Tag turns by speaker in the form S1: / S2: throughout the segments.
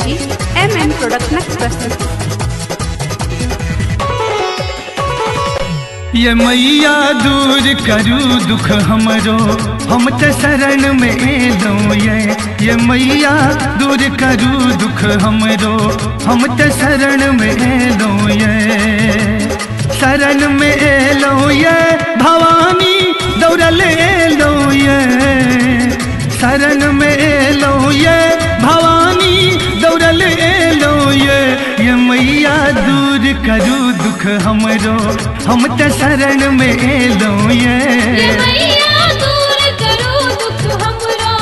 S1: जी MM प्रोडक्शनक प्रस्तुति।
S2: ये मैया दूर करू दुख हमरो, हम ते शरण में एलो ये मैया दूर करू दुख हमरो, हम ते शरण में एलो शरण में एलो ये भवानी दौड़ल एलो शरण में एलो ये भवानी दौड़ल एलो ये मैया दूर करू दुख हमरो, हम ते शरण में एलो ये
S3: मैया दूर करू दुख हमरो,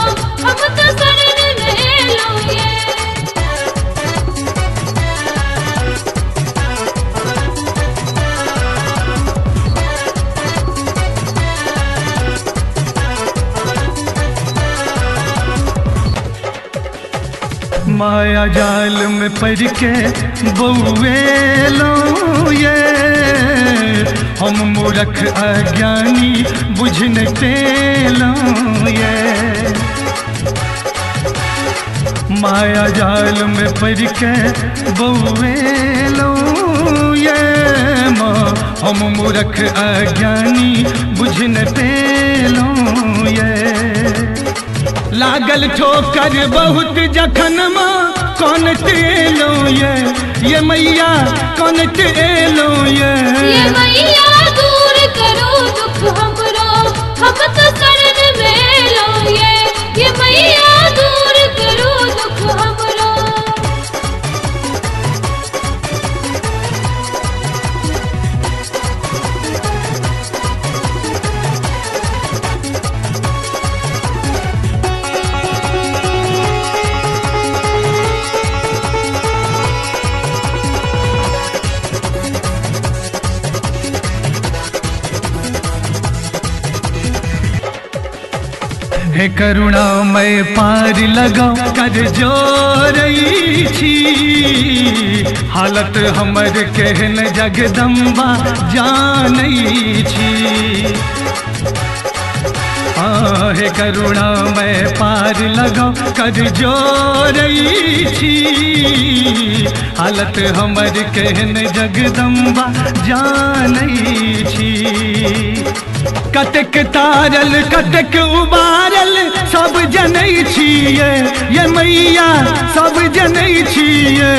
S3: हम ते शरण में एलो
S2: माया जाल में पड़ के बउएलो ये हम मूर्ख अज्ञानी बुझन तेलो ये माया जाल में पड़ के बउएलो ये हम मूर्ख अज्ञानी बुझन तेलो ये लागल ठोकर बहुत जखन माँ कौन तेलो ये मैया कौन तेलो ये
S3: मैया दूर करो दुख हमरो, हम तो शरण में एलो ये मैया दूर करो दुख हमरो।
S2: हे करुणामय पार लगाओ कर जोरई छी, हालत हमर केहन जगदम्बा जानई छी। हे करुणामय पार लगाओ कर जोरई छी, हालत हमर केहन जगदम्बा जानई छी। कतक तारल कतक उबारल सब जनई छिए ये मैया सब जनई छिए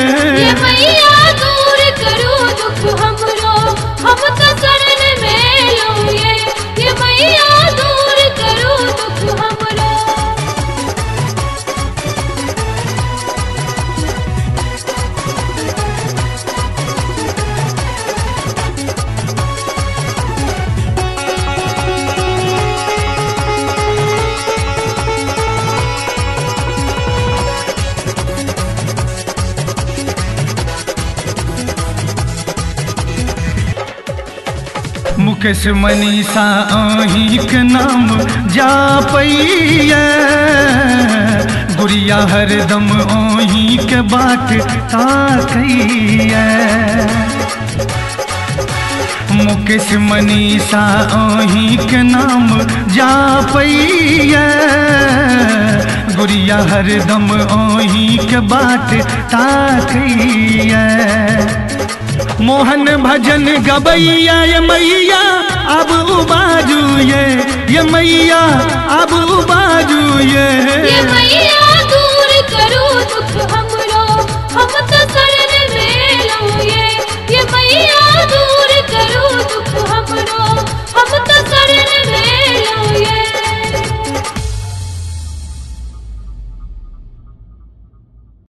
S3: मैया दूर करू दुख हमरो, हम तो शरण में एलो ये मैया दूर करू दुख हमरो।
S2: मुकेश मनीषा आही के नाम जापैया, गुड़िया हरदम आही के बात ताकैया। मुकेश मनीषा आही के नाम जापैया, गुड़िया हरदम आही के बात ताकैया। मोहन भजन गबैया ये मैया अब उबाजू ये मैया अब उबाजू ये